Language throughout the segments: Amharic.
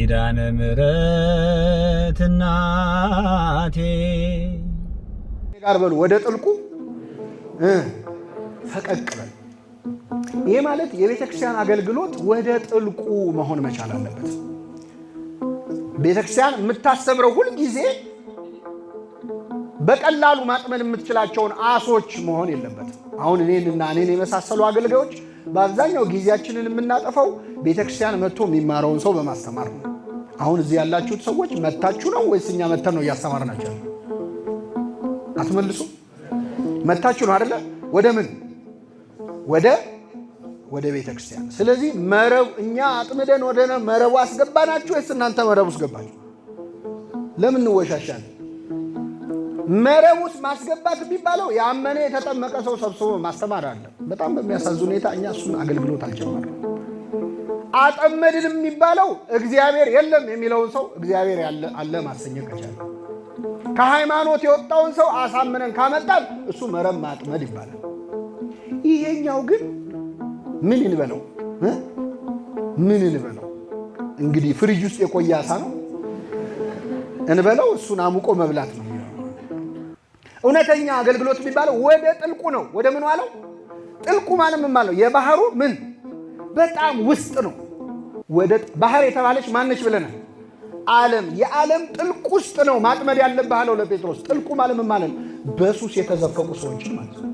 ኪዳነ ምሕረት እናቴ ጋር በሉ ወደ ጥልቁ ፈቀቅ በል። ይሄ ማለት የቤተክርስቲያን አገልግሎት ወደ ጥልቁ መሆን መቻል አለበት። ቤተክርስቲያን የምታስተምረው ሁሉ ጊዜ በቀላሉ ማጥመድ የምትችላቸውን አሶች መሆን የለበትም። አሁን እኔን የመሳሰሉ አገልጋዮች በአብዛኛው ጊዜያችንን የምናጠፋው ቤተክርስቲያን መጥቶ የሚማረውን ሰው በማስተማር ነው። አሁን እዚህ ያላችሁት ሰዎች መታችሁ ነው ወይስ እኛ መተን ነው እያስተማርናችሁ? አትመልሱ። መታችሁ ነው አይደለ? ወደ ምን? ወደ ቤተክርስቲያን። ስለዚህ መረብ እኛ አጥምደን ወደ መረቡ አስገባናችሁ ወይስ እናንተ መረቡ አስገባችሁ? ለምን እንወሻሻለን? መረብ ውስጥ ማስገባት የሚባለው ያመነ የተጠመቀ ሰው ሰብስቦ ማስተማር አለ። በጣም በሚያሳዝን ሁኔታ እኛ እሱን አገልግሎት አልጀመርንም። አጠመድን የሚባለው እግዚአብሔር የለም የሚለውን ሰው እግዚአብሔር አለ ማሰኘት ከቻለ፣ ከሃይማኖት የወጣውን ሰው አሳምነን ካመጣን እሱ መረብ ማጥመድ ይባላል። ይሄኛው ግን ምን እንበለው? እንግዲህ ፍሪጅ ውስጥ የቆየ አሳ ነው እንበለው፣ እሱን አሙቆ መብላት ነው። እውነተኛ አገልግሎት የሚባለው ወደ ጥልቁ ነው። ወደ ምን ዋለው? ጥልቁ ማለት ምን ማለት ነው? የባህሩ ምን በጣም ውስጥ ነው። ወደ ባህር የተባለች ማነች ብለናል? ዓለም። የዓለም ጥልቅ ውስጥ ነው ማጥመድ ያለብህ አለው ለጴጥሮስ። ጥልቁ ማለት ምን ማለት ነው? በሱስ የተዘፈቁ ሰዎችን ማለት ነው።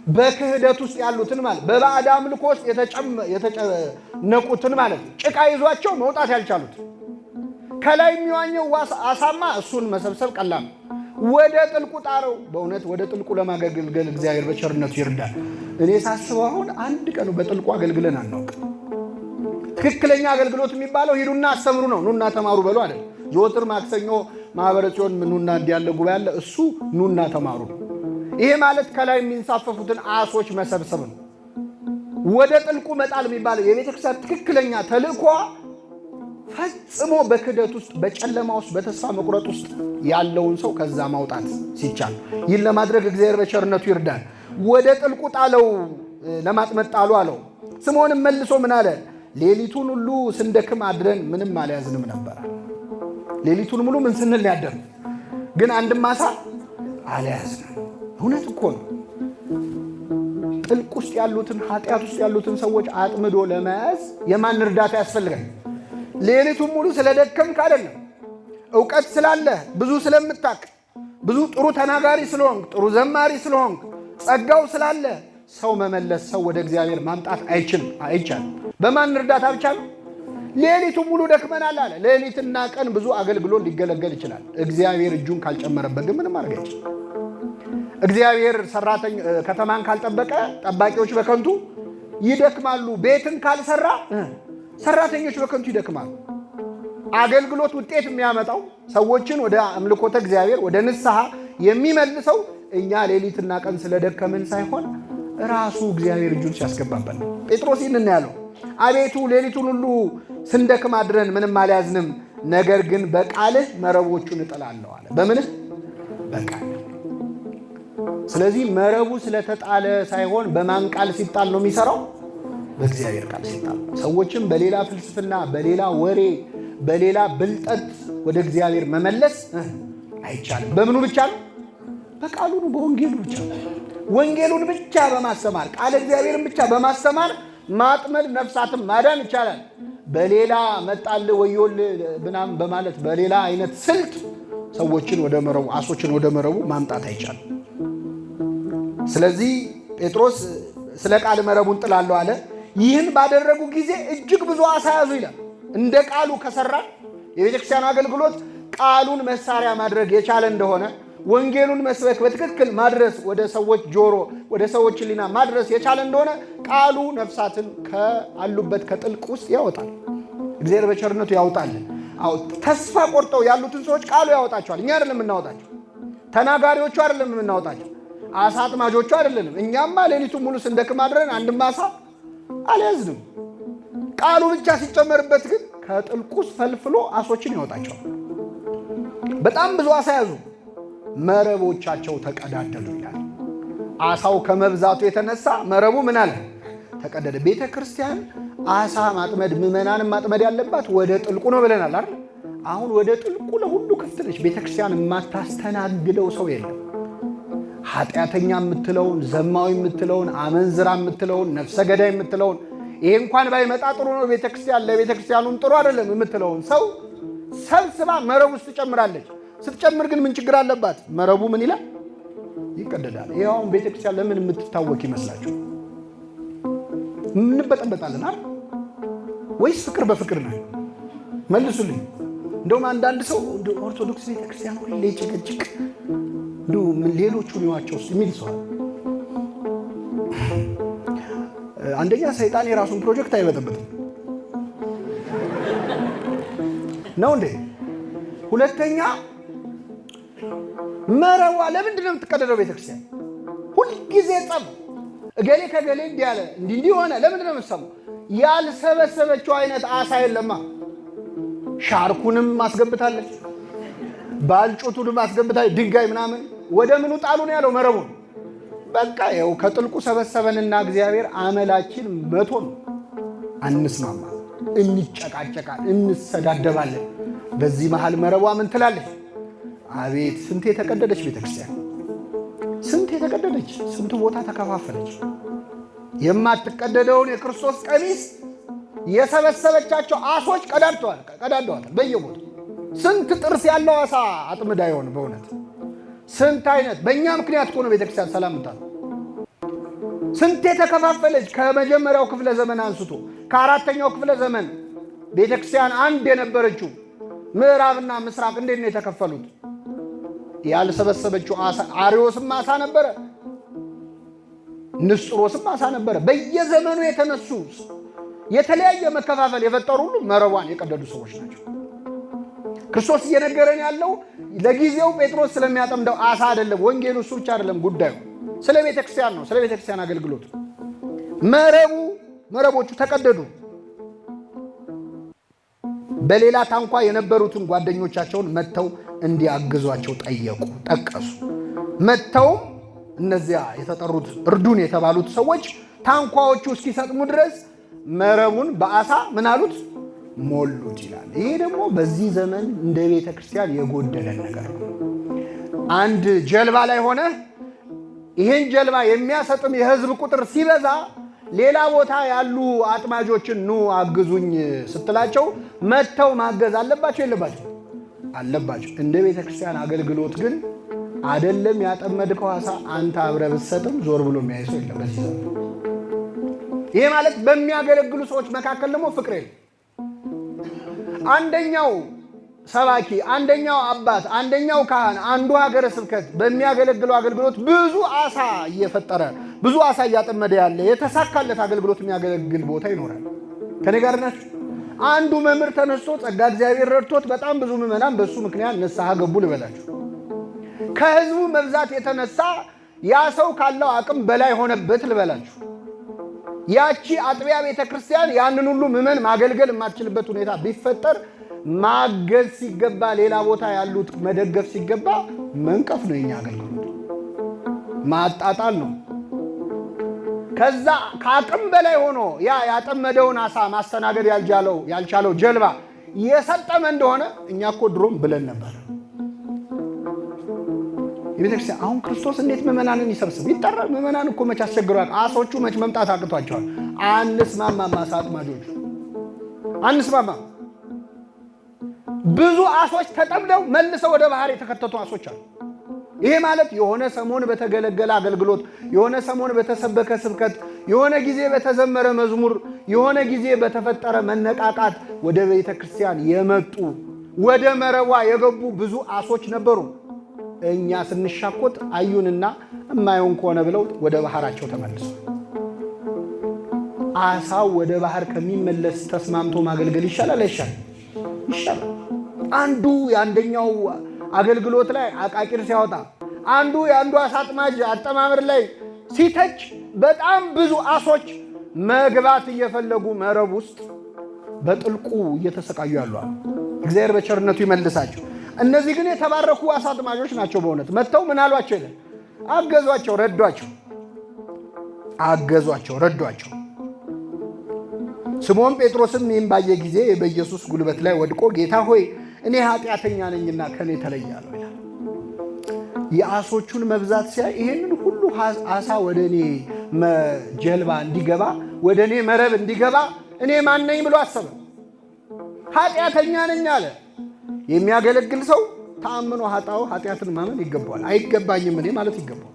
በክህደት ውስጥ ያሉትን ማለት፣ በባዕድ አምልኮ ውስጥ የተጨነቁትን ማለት፣ ጭቃ ይዟቸው መውጣት ያልቻሉት። ከላይ የሚዋኘው አሳማ እሱን መሰብሰብ ቀላል ነው። ወደ ጥልቁ ጣረው። በእውነት ወደ ጥልቁ ለማገልገል እግዚአብሔር በቸርነቱ ይርዳል። እኔ ሳስበው አሁን አንድ ቀን በጥልቁ አገልግለን አናውቅ። ትክክለኛ አገልግሎት የሚባለው ሂዱና አስተምሩ ነው። ኑና ተማሩ በሉ አይደል? ዘወትር ማክሰኞ ማህበረ ጽዮን ኑና እንዲያለ ጉባኤ አለ። እሱ ኑና ተማሩ ነው። ይሄ ማለት ከላይ የሚንሳፈፉትን አሶች መሰብሰብ ነው። ወደ ጥልቁ መጣል የሚባለው የቤተክርስቲያን ትክክለኛ ተልእኮ ፈጽሞ በክህደት ውስጥ፣ በጨለማ ውስጥ፣ በተስፋ መቁረጥ ውስጥ ያለውን ሰው ከዛ ማውጣት ሲቻል፣ ይህን ለማድረግ እግዚአብሔር በቸርነቱ ይርዳል። ወደ ጥልቁ ጣለው፣ ለማጥመድ ጣሉ አለው። ስምዖንም መልሶ ምን አለ? ሌሊቱን ሁሉ ስንደክም አድረን ምንም አልያዝንም ነበር። ሌሊቱን ሙሉ ምን ስንል ያደር ግን አንድም ዓሣ አልያዝንም። እውነት እኮ ነው። ጥልቅ ውስጥ ያሉትን ኃጢአት ውስጥ ያሉትን ሰዎች አጥምዶ ለመያዝ የማን እርዳታ ያስፈልጋል? ሌሊቱን ሙሉ ስለደከምክ አይደለም። ዕውቀት ስላለህ፣ ብዙ ስለምታቅ፣ ብዙ ጥሩ ተናጋሪ ስለሆንክ፣ ጥሩ ዘማሪ ስለሆንክ፣ ጸጋው ስላለ ሰው መመለስ፣ ሰው ወደ እግዚአብሔር ማምጣት አይቻልም። በማን እርዳታ ብቻ ነው? ሌሊቱን ሙሉ ደክመናል አለ። ሌሊትና ቀን ብዙ አገልግሎት ሊገለገል ይችላል። እግዚአብሔር እጁን ካልጨመረበት ግን ምንም ማድረግ አይችልም። እግዚአብሔር ከተማን ካልጠበቀ ጠባቂዎች በከንቱ ይደክማሉ። ቤትን ካልሰራ ሰራተኞች በከንቱ ይደክማሉ። አገልግሎት ውጤት የሚያመጣው ሰዎችን ወደ አምልኮተ እግዚአብሔር ወደ ንስሐ የሚመልሰው እኛ ሌሊትና ቀን ስለደከምን ሳይሆን ራሱ እግዚአብሔር እጁን ሲያስገባበት ነው። ጴጥሮስ ይህን ያለው አቤቱ ሌሊቱን ሁሉ ስንደክም አድረን ምንም አልያዝንም፣ ነገር ግን በቃልህ መረቦቹን እጥላለሁ አለ። በምንህ? በቃል። ስለዚህ መረቡ ስለተጣለ ሳይሆን በማን ቃል ሲጣል ነው የሚሰራው? በእግዚአብሔር ቃል ሲጣል። ሰዎችም በሌላ ፍልስፍና፣ በሌላ ወሬ፣ በሌላ ብልጠት ወደ እግዚአብሔር መመለስ አይቻልም። በምኑ ብቻ ነው? በቃሉ ነው፣ በወንጌሉ ብቻ ነው። ወንጌሉን ብቻ በማስተማር ቃል እግዚአብሔርን ብቻ በማስተማር ማጥመድ ነፍሳትን ማዳን ይቻላል። በሌላ መጣል ወዮል ምናምን በማለት በሌላ አይነት ስልት ሰዎችን ወደ መረቡ፣ አሶችን ወደ መረቡ ማምጣት አይቻልም። ስለዚህ ጴጥሮስ ስለ ቃል መረቡን ጥላለሁ አለ። ይህን ባደረጉ ጊዜ እጅግ ብዙ ዓሣ ያዙ ይላል። እንደ ቃሉ ከሰራን የቤተክርስቲያን አገልግሎት ቃሉን መሳሪያ ማድረግ የቻለ እንደሆነ፣ ወንጌሉን መስበክ በትክክል ማድረስ፣ ወደ ሰዎች ጆሮ፣ ወደ ሰዎች ሕሊና ማድረስ የቻለ እንደሆነ ቃሉ ነፍሳትን ከአሉበት ከጥልቅ ውስጥ ያወጣል። እግዚአብሔር በቸርነቱ ያወጣልን። ተስፋ ቆርጠው ያሉትን ሰዎች ቃሉ ያወጣቸዋል። እኛ አይደለም የምናወጣቸው፣ ተናጋሪዎቹ አይደለም የምናወጣቸው፣ ዓሣ አጥማጆቹ አይደለንም። እኛማ ሌሊቱን ሙሉ ስንደክም አድረን አንድም ዓሣ አልያዝንም። ቃሉ ብቻ ሲጨመርበት ግን ከጥልቁ ውስጥ ፈልፍሎ ዓሦችን ያወጣቸዋል። በጣም ብዙ ዓሣ ያዙ፣ መረቦቻቸው ተቀዳደሉ ይላል። ዓሣው ከመብዛቱ የተነሳ መረቡ ምን አለ? ተቀደደ። ቤተ ክርስቲያን አሳ ማጥመድ ምዕመናንን ማጥመድ ያለባት ወደ ጥልቁ ነው ብለናል አይደል? አሁን ወደ ጥልቁ ለሁሉ ክፍት ነች። ቤተክርስቲያን የማታስተናግደው ሰው የለም። ኃጢአተኛ የምትለውን፣ ዘማዊ የምትለውን፣ አመንዝራ የምትለውን፣ ነፍሰ ገዳይ የምትለውን፣ ይሄ እንኳን ባይመጣ ጥሩ ነው ቤተክርስቲያን ለቤተክርስቲያኑም ጥሩ አይደለም የምትለውን ሰው ሰብስባ መረብ ውስጥ ትጨምራለች። ስትጨምር ግን ምን ችግር አለባት? መረቡ ምን ይላል? ይቀደዳል። ይሄው ቤተክርስቲያን ለምን የምትታወቅ ይመስላችሁ? እንበጠበጣለን አይደል? ወይስ ፍቅር በፍቅር ነው? መልሱልኝ። እንደውም አንዳንድ ሰው ኦርቶዶክስ ቤተክርስቲያን ሁሌ ጭቅጭቅ ሌሎቹ ሊዋቸው የሚል ሰው አንደኛ ሰይጣን የራሱን ፕሮጀክት አይበጠበጥም ነው እንዴ? ሁለተኛ መረዋ ለምንድን ነው የምትቀደደው ቤተክርስቲያን? ሁልጊዜ ጸብ፣ እገሌ ከገሌ እንዲህ ያለ እንዲህ ሆነ። ለምንድን ነው የምትሰማው? ያልሰበሰበችው አይነት አሳ የለማ። ሻርኩንም ማስገብታለች፣ ባልጩቱንም ማስገብታለች። ድንጋይ ምናምን ወደ ምኑ ጣሉ ነው ያለው? መረቡን። በቃ ይኸው ከጥልቁ ሰበሰበንና እግዚአብሔር አመላችን መቶ ነው። አንስማማ፣ እንጨቃጨቃል፣ እንሰዳደባለን። በዚህ መሃል መረቧ ምን ትላለች? አቤት ስንት የተቀደደች ቤተክርስቲያን፣ ስንት የተቀደደች፣ ስንት ቦታ ተከፋፈለች። የማትቀደደውን የክርስቶስ ቀሚስ የሰበሰበቻቸው አሶች ቀዳደዋል በየቦታው። ስንት ጥርስ ያለው አሳ አጥምዳ ይሆን በእውነት? ስንት አይነት። በእኛ ምክንያት እኮ ነው ቤተክርስቲያን ሰላም ምታ። ስንት የተከፋፈለች ከመጀመሪያው ክፍለ ዘመን አንስቶ ከአራተኛው ክፍለ ዘመን ቤተክርስቲያን አንድ የነበረችው ምዕራብና ምስራቅ እንዴት ነው የተከፈሉት? ያልሰበሰበችው አሳ አሪዮስም አሳ ነበረ፣ ንስጥሮስም አሳ ነበረ። በየዘመኑ የተነሱ የተለያየ መከፋፈል የፈጠሩ ሁሉ መረቧን የቀደዱ ሰዎች ናቸው። ክርስቶስ እየነገረን ያለው ለጊዜው ጴጥሮስ ስለሚያጠምደው አሳ አይደለም። ወንጌሉ እሱ ብቻ አይደለም ጉዳዩ፣ ስለ ቤተክርስቲያን ነው፣ ስለ ቤተክርስቲያን አገልግሎት። መረቦቹ ተቀደዱ። በሌላ ታንኳ የነበሩትን ጓደኞቻቸውን መተው እንዲያግዟቸው ጠቀሱ። መተውም እነዚያ የተጠሩት እርዱን የተባሉት ሰዎች ታንኳዎቹ እስኪሰጥሙ ድረስ መረቡን በአሳ ምን አሉት? ሞሉት ይላል። ይሄ ደግሞ በዚህ ዘመን እንደ ቤተ ክርስቲያን የጎደለን ነገር ነው። አንድ ጀልባ ላይ ሆነ ይሄን ጀልባ የሚያሰጥም የህዝብ ቁጥር ሲበዛ ሌላ ቦታ ያሉ አጥማጆችን ኑ አግዙኝ ስትላቸው መተው ማገዝ አለባቸው የለባቸው? አለባቸው። እንደ ቤተ ክርስቲያን አገልግሎት ግን አይደለም። ያጠመድከው አሳ አንተ አብረህ ብትሰጥም ዞር ብሎ የሚያይ ሰው የለም በዚህ ዘመን። ይሄ ማለት በሚያገለግሉ ሰዎች መካከል ደግሞ ፍቅር የለም። አንደኛው ሰባኪ፣ አንደኛው አባት፣ አንደኛው ካህን፣ አንዱ ሀገረ ስብከት በሚያገለግለው አገልግሎት ብዙ አሳ እየፈጠረ ብዙ አሳ እያጠመደ ያለ የተሳካለት አገልግሎት የሚያገለግል ቦታ ይኖራል። ከኔ ጋር ናችሁ? አንዱ መምህር ተነስቶ ጸጋ እግዚአብሔር ረድቶት በጣም ብዙ ምዕመናን በሱ ምክንያት ንስሐ ገቡ ልበላችሁ። ከህዝቡ መብዛት የተነሳ ያ ሰው ካለው አቅም በላይ ሆነበት ልበላችሁ። ያቺ አጥቢያ ቤተክርስቲያን ያንን ሁሉ ምዕመን ማገልገል የማትችልበት ሁኔታ ቢፈጠር ማገዝ ሲገባ ሌላ ቦታ ያሉት መደገፍ ሲገባ መንቀፍ ነው። የኛ አገልግሎት ማጣጣል ነው። ከዛ ከአቅም በላይ ሆኖ ያ ያጠመደውን አሳ ማስተናገድ ያልቻለው ጀልባ የሰጠመ እንደሆነ እኛ እኮ ድሮም ብለን ነበር። የቤተክርስቲያን አሁን ክርስቶስ እንዴት ምዕመናንን ይሰብስብ ይጠራል? ምዕመናን እኮ መች አስቸግሯል። አሶቹ መች መምጣት አቅቷቸዋል። አንስማማም። አሳ አጥማጆቹ አንስማማም። ብዙ አሶች ተጠምደው መልሰው ወደ ባህር የተከተቱ አሶች አሉ። ይሄ ማለት የሆነ ሰሞን በተገለገለ አገልግሎት፣ የሆነ ሰሞን በተሰበከ ስብከት፣ የሆነ ጊዜ በተዘመረ መዝሙር፣ የሆነ ጊዜ በተፈጠረ መነቃቃት ወደ ቤተ ክርስቲያን የመጡ ወደ መረቧ የገቡ ብዙ አሶች ነበሩ። እኛ ስንሻኮት አዩንና እማየውን ከሆነ ብለው ወደ ባህራቸው ተመልሰው። አሳው ወደ ባህር ከሚመለስ ተስማምቶ ማገልገል ይሻላል አይሻልም? ይሻላል። አንዱ የአንደኛው አገልግሎት ላይ አቃቂር ሲያወጣ፣ አንዱ የአንዱ አሳ አጥማጅ አጠማምር ላይ ሲተች በጣም ብዙ አሶች መግባት እየፈለጉ መረብ ውስጥ በጥልቁ እየተሰቃዩ ያሉ አሉ። እግዚአብሔር በቸርነቱ ይመልሳቸው። እነዚህ ግን የተባረኩ አሳ አጥማጆች ናቸው። በእውነት መጥተው ምን አሏቸው ይላል? አገዟቸው፣ ረዷቸው። ስምዖን ጴጥሮስም ይህን ባየ ጊዜ በኢየሱስ ጉልበት ላይ ወድቆ ጌታ ሆይ እኔ ኃጢአተኛ ነኝና ከኔ ተለያለሁ ይላል። የአሶቹን መብዛት ሲያይ ይህንን ሁሉ አሳ ወደ እኔ ጀልባ እንዲገባ ወደ እኔ መረብ እንዲገባ እኔ ማን ነኝ ብሎ አሰበ። ኃጢአተኛ ነኝ አለ። የሚያገለግል ሰው ተአምኖ ኃጣው ኃጢአትን ማመን ይገባዋል። አይገባኝም እኔ ማለት ይገባዋል።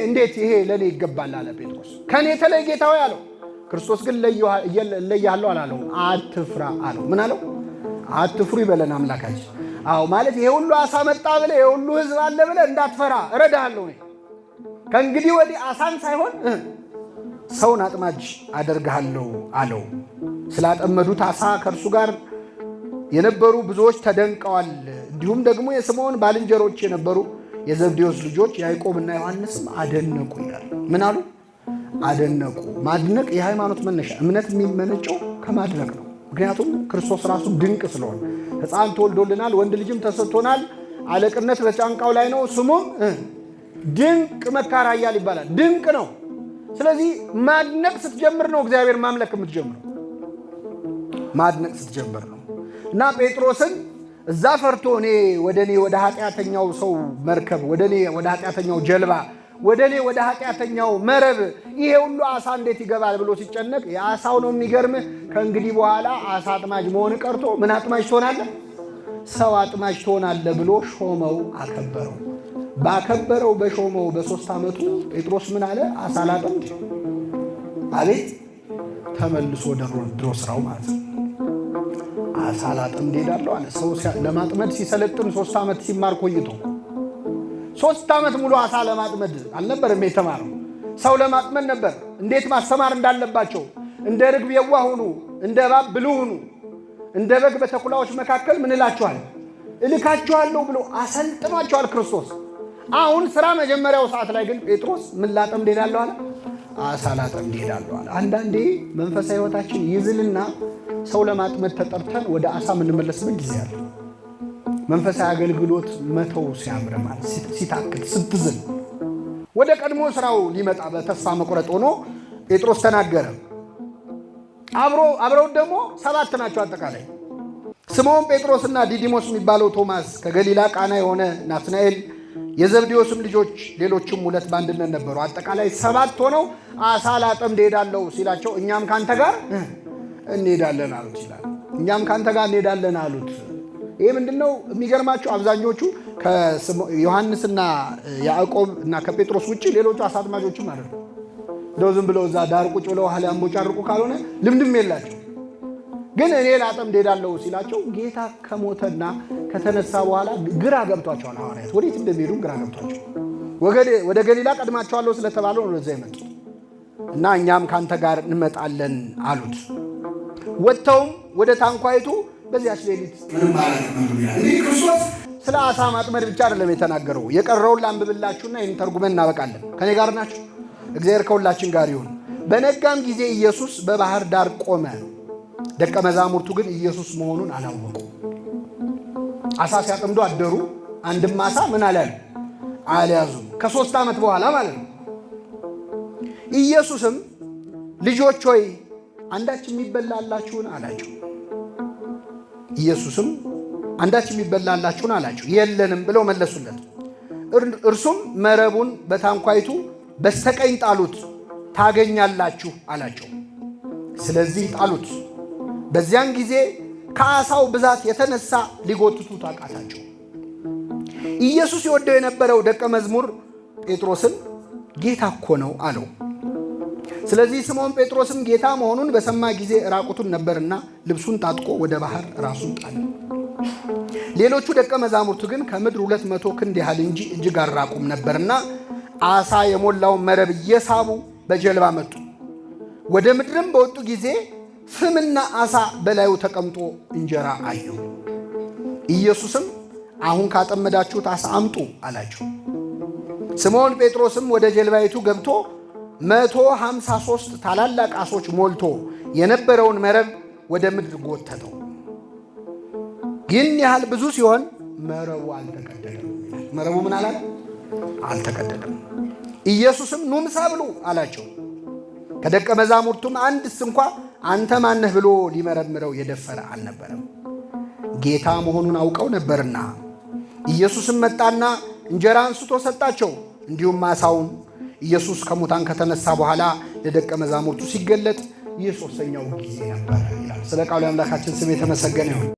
እንዴት ይሄ ለኔ ይገባል አለ ጴጥሮስ። ከኔ ተለይ ጌታ ሆይ አለው። ክርስቶስ ግን ለያለው አላለው፣ አትፍራ አለው። ምን አለው? አትፍሩ ይበለን አምላካችን። አዎ ማለት ይሄ ሁሉ አሳ መጣ ብለህ ይሄ ሁሉ ህዝብ አለ ብለህ እንዳትፈራ እረዳሃለሁ። እኔ ከእንግዲህ ወዲህ አሳን ሳይሆን ሰውን አጥማጅ አደርግሃለሁ አለው። ስላጠመዱት አሳ ከእርሱ ጋር የነበሩ ብዙዎች ተደንቀዋል። እንዲሁም ደግሞ የስምዖን ባልንጀሮች የነበሩ የዘብዴዎስ ልጆች ያዕቆብና ዮሐንስም አደነቁ ይላል። ምን አሉ? አደነቁ። ማድነቅ የሃይማኖት መነሻ፣ እምነት የሚመነጨው ከማድነቅ ነው። ምክንያቱም ክርስቶስ ራሱ ድንቅ ስለሆነ ሕፃን ተወልዶልናል፣ ወንድ ልጅም ተሰጥቶናል፣ አለቅነት በጫንቃው ላይ ነው፣ ስሙም ድንቅ መካር ኃያል ይባላል። ድንቅ ነው። ስለዚህ ማድነቅ ስትጀምር ነው እግዚአብሔር ማምለክ የምትጀምረው። ማድነቅ ስትጀምር ነው። እና ጴጥሮስን እዛ ፈርቶ ወደ ኃጢአተኛው ሰው መርከብ፣ ወደ ኃጢአተኛው ጀልባ፣ ወደ ኃጢአተኛው መረብ ይሄ ሁሉ አሳ እንዴት ይገባል ብሎ ሲጨነቅ የአሳው ነው የሚገርምህ። ከእንግዲህ በኋላ አሳ አጥማጅ መሆን ቀርቶ ምን አጥማጅ ትሆናለህ? ሰው አጥማጅ ትሆናለህ ብሎ ሾመው፣ አከበረው። ባከበረው በሾመው በ3 ዓመቱ ጴጥሮስ ምን አለ? አሳ ላጥምድ። አቤት ተመልሶ ድሮ ስራው ማለት ነው። አሳ ላጥምድ ሄዳለሁ አለ። ሰው ለማጥመድ ሲሰለጥን 3 ዓመት ሲማር ቆይቶ 3 ዓመት ሙሉ አሳ ለማጥመድ አልነበረም የተማረው። ሰው ለማጥመድ ነበር። እንዴት ማስተማር እንዳለባቸው፣ እንደ ርግብ የዋህ ሁኑ፣ እንደ እባብ ብልህ ሁኑ፣ እንደ በግ በተኩላዎች መካከል ምን እልካችኋለሁ ብሎ አሰልጥኗቸዋል ክርስቶስ። አሁን ስራ መጀመሪያው ሰዓት ላይ ግን ጴጥሮስ ምን ላጠምድ ሄዳለሁ አለ? አሳ ላጠምድ ሄዳለሁ አለ። አንዳንዴ መንፈሳዊ ሕይወታችን ይዝልና ሰው ለማጥመድ ተጠርተን ወደ አሳ የምንመለስበት ጊዜ አለ። መንፈሳዊ አገልግሎት መተው ሲያምር ማለት ሲታክት ስትዝል ወደ ቀድሞ ስራው ሊመጣ በተስፋ መቁረጥ ሆኖ ጴጥሮስ ተናገረ። አብረው ደግሞ 7 ናቸው አጠቃላይ። ስምዖን ጴጥሮስና ዲዲሞስ የሚባለው ቶማስ፣ ከገሊላ ቃና የሆነ ናትናኤል፣ የዘብዴዎስም ልጆች ሌሎችም 2 በአንድነት ነበሩ። አጠቃላይ 7 ሆነው አሳ ላጠምድ ሄዳለሁ ሲላቸው እኛም ካንተ ጋር እንሄዳለን አሉት ይላል። እኛም ካንተ ጋር እንሄዳለን አሉት። ይሄ ምንድነው የሚገርማችሁ? አብዛኞቹ ከዮሐንስና ያዕቆብ እና ከጴጥሮስ ውጪ ሌሎቹ አሳ አጥማጆችም ማለት ነው። እንደው ዝም ብለው እዛ ዳር ቁጭ ብለው ኋላ አንቦጫርቁ ካልሆነ ልምድም የላቸው። ግን እኔ ላጠምድ ሄዳለሁ ሲላቸው ጌታ ከሞተና ከተነሳ በኋላ ግራ ገብቷቸዋል። ሐዋርያት ወዴት እንደሚሄዱ ግራ ገብቷቸው ወደ ገሊላ ቀድማቸዋለሁ ስለተባለው ነው ለዛ የመጡት እና እኛም ካንተ ጋር እንመጣለን አሉት። ወጥተውም ወደ ታንኳይቱ በዚያች ሌሊት ምንም ማለት ነው። እንግዲህ ክርስቶስ ስለ አሳ ማጥመድ ብቻ አይደለም የተናገረው። የቀረውን ላንብብላችሁና ይህን ተርጉመን እናበቃለን። ከኔ ጋር ናችሁ? እግዚአብሔር ከሁላችን ጋር ይሁን። በነጋም ጊዜ ኢየሱስ በባህር ዳር ቆመ። ደቀ መዛሙርቱ ግን ኢየሱስ መሆኑን አላወቁ። አሳ ሲያጠምዱ አደሩ። አንድም አሳ ምን አልያዙም። ከ3 ዓመት በኋላ ማለት ነው። ኢየሱስም ልጆች ሆይ አንዳች የሚበላላችሁን አላቸው። ኢየሱስም አንዳች የሚበላላችሁን አላቸው። የለንም ብለው መለሱለት። እርሱም መረቡን በታንኳይቱ በስተቀኝ ጣሉት ታገኛላችሁ አላቸው። ስለዚህ ጣሉት። በዚያን ጊዜ ከአሳው ብዛት የተነሳ ሊጎትቱት አቃታቸው። ኢየሱስ የወደው የነበረው ደቀ መዝሙር ጴጥሮስን ጌታ እኮ ነው አለው። ስለዚህ ስምዖን ጴጥሮስም ጌታ መሆኑን በሰማ ጊዜ ራቁቱን ነበርና ልብሱን ታጥቆ ወደ ባህር ራሱን ጣለ። ሌሎቹ ደቀ መዛሙርቱ ግን ከምድር 200 ክንድ ያህል እንጂ እጅግ አልራቁም ነበርና አሳ የሞላውን መረብ እየሳቡ በጀልባ መጡ። ወደ ምድርም በወጡ ጊዜ ፍምና አሳ በላዩ ተቀምጦ እንጀራ አዩ። ኢየሱስም አሁን ካጠመዳችሁት አሳ አምጡ አላቸው። ስምዖን ጴጥሮስም ወደ ጀልባይቱ ገብቶ 153 ታላላቅ አሶች ሞልቶ የነበረውን መረብ ወደ ምድር ጎተተው። ይህን ያህል ብዙ ሲሆን መረቡ አልተቀደደም። መረቡ ምን አልተቀደደም። ኢየሱስም ኑ ምሳ ብሉ አላቸው። ከደቀ መዛሙርቱም አንድስ እንኳ አንተ ማነህ ብሎ ሊመረምረው የደፈረ አልነበረም፣ ጌታ መሆኑን አውቀው ነበርና። ኢየሱስም መጣና እንጀራ አንስቶ ሰጣቸው፣ እንዲሁም ዓሣውን። ኢየሱስ ከሙታን ከተነሳ በኋላ ለደቀ መዛሙርቱ ሲገለጥ ይህ ሦስተኛው ጊዜ ነበር ይላል። ስለ ቃሉ አምላካችን ስም የተመሰገነ ይሁን።